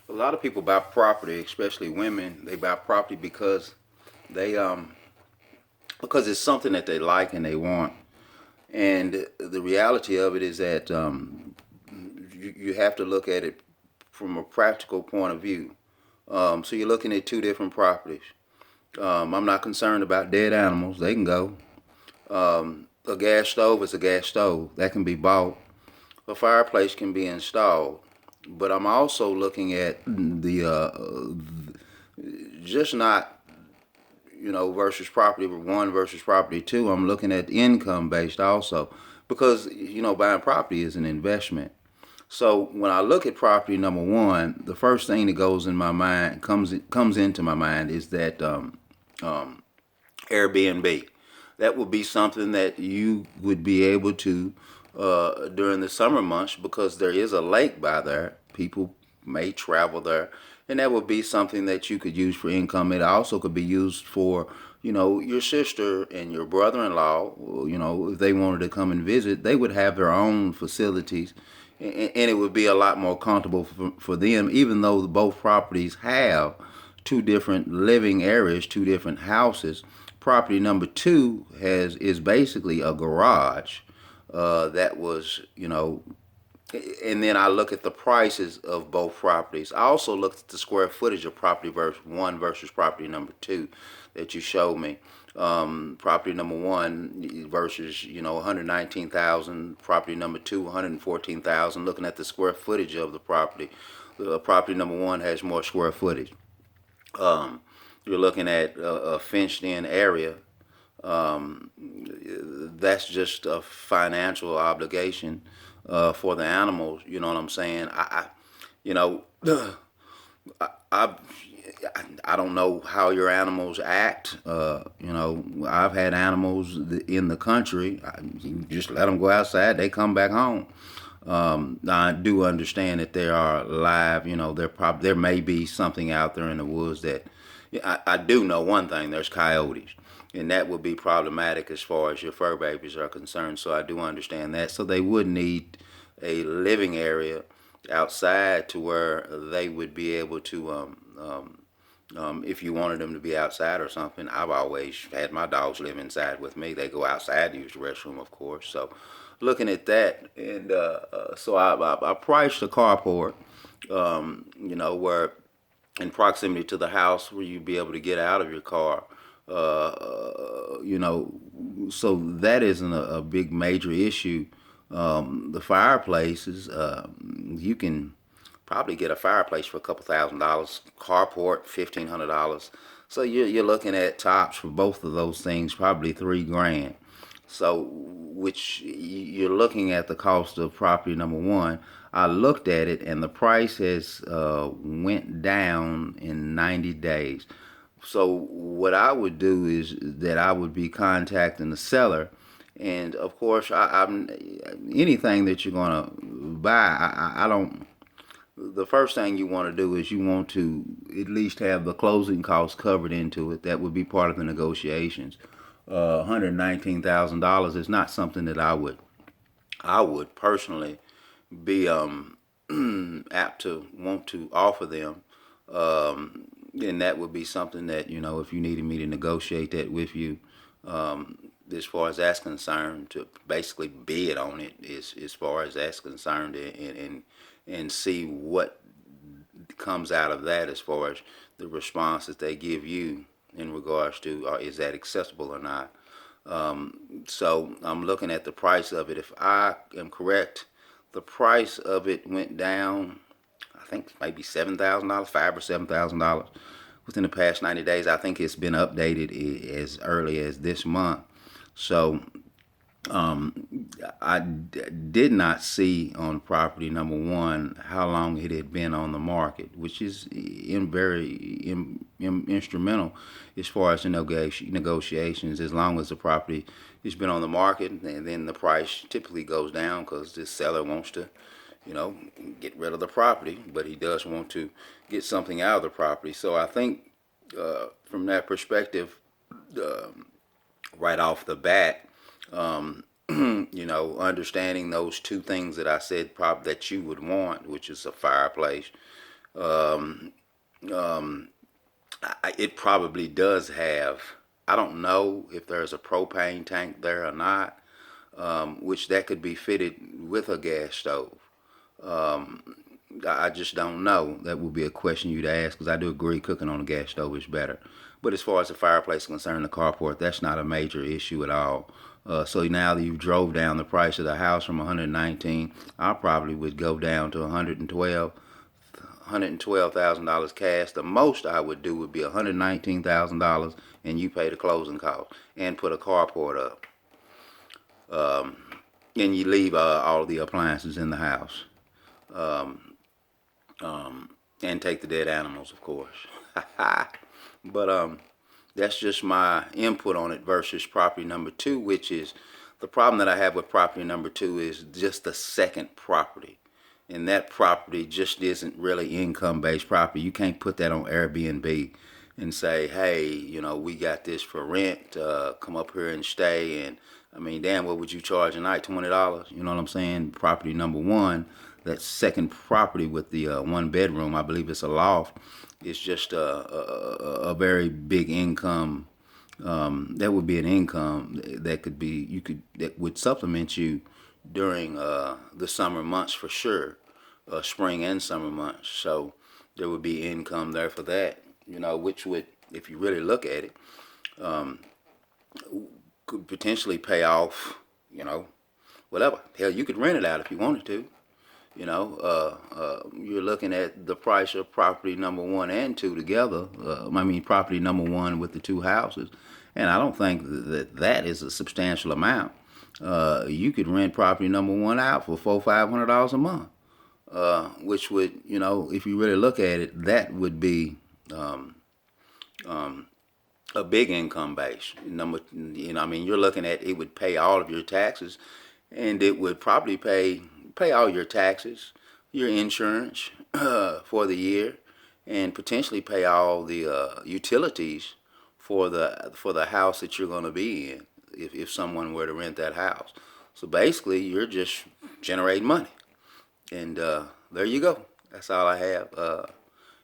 A lot of people buy property, especially women. They buy property they because it's something that they like and they want. And the reality of it is that you have to look at it from a practical point of view. So you're looking at two different properties. I'm not concerned about dead animals; they can go. A gas stove is a gas stove that can be bought. A fireplace can be installed. But I'm also looking at the just not versus property one versus property two. I'm looking at income based also because buying property is an investment. So when I look at property number one, the first thing that goes in my mind comes into my mind is that um, Airbnb. That would be something that you would be able to during the summer months because there is a lake by there. People may travel there, and that would be something that you could use for income. It also could be used for your sister and your brother-in-law. If they wanted to come and visit, they would have their own facilities, and it would be a lot more comfortable for them, even though both properties have two different living areas, two different houses. Property number two is basically a garage that was, and then I look at the prices of both properties. I also looked at the square footage of property versus one versus property number two that you showed me. Property number one versus 119,000. Property number two 114,000. Looking at the square footage of the property, property number one has more square footage. Um, you're looking at a fenced-in area. That's just a financial obligation for the animals. You know what I'm saying? You know, I, I, I don't know how your animals act. I've had animals in the country. You just let them go outside; they come back home. I do understand that there are live. There may be something out there in the woods that. I do know one thing. There's coyotes, and that would be problematic as far as your fur babies are concerned. So I do understand that. So they would need a living area outside to where they would be able to if you wanted them to be outside or something. I've always had my dogs live inside with me. They go outside to use the restroom, of course. So looking at that, and so I priced a carport, where in proximity to the house where you'd be able to get out of your car. So that isn't a big major issue. The fireplaces, you can probably get a fireplace for a couple $1,000s. Carport, $1,500. So you're looking at tops for both of those things, probably 3 grand. So, which you're looking at the cost of property number one. I looked at it, and the price has went down in 90 days. So, what I would do is that I would be contacting the seller, and of course, I'm anything that you're gonna buy. I don't. The first thing you want to do is you want to at least have the closing costs covered into it. That would be part of the negotiations. $119,000 is not something that I would personally be apt to want to offer them. And that would be something that if you needed me to negotiate that with you, as far as that's concerned, to basically bid on it as far as that's concerned, and see what comes out of that as far as the response that they give you in regards to is that acceptable or not. So I'm looking at the price of it. If I am correct, the price of it went down, I think maybe $7,000, $5,000 or $7,000 within the past 90 days. I think it's been updated as early as this month. So did not see on property number one how long it had been on the market, which is instrumental as far as the negotiations. As long as the property has been on the market, and then the price typically goes down because the seller wants to, get rid of the property, but he does want to get something out of the property. So I think from that perspective, uh, right off the bat, um, understanding those two things that I said probably that you would want, which is a fireplace, Um, um, it probably does have. I don't know if there's a propane tank there or not, which that could be fitted with a gas stove. Um, I just don't know. That would be a question you'd ask because I do agree cooking on a gas stove is better. But as far as the fireplace is concerned, the carport, that's not a major issue at all. So now that you drove down the price of the house from 119, I probably would go down to 112,000 dollars cash. The most I would do would be $119,000, and you pay the closing cost and put a carport up, um, and you leave all the appliances in the house, um, and take the dead animals, of course. But that's just my input on it versus property number two, which is the problem that I have with property number two is just the second property. And that property just isn't really income based property. You can't put that on Airbnb and say, hey, we got this for rent, come up here and stay. And I mean, damn, what would you charge a night? $20? You know what I'm saying? Property number one, that second property with the one bedroom, I believe it's a loft, it's just a very big income. That would be an income that could be that would supplement you during the summer months for sure, spring and summer months. So there would be income there for that. Which would, if you really look at it, um, could potentially pay off. Whatever. Hell, you could rent it out if you wanted to. You're looking at the price of property number one and two together. I mean, property number one with the two houses, and I don't think that is a substantial amount. You could rent property number one out for $400-500 a month, which would, if you really look at it, that would be um, um, a big income base. I mean, you're looking at it would pay all of your taxes, and it would probably pay all your taxes, your insurance for the year, and potentially pay all the utilities for the house that you're going to be in if someone were to rent that house. So basically, you're just generating money, and there you go. That's all I have.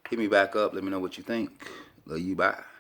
Hit me back up. Let me know what you think. Love you. Bye.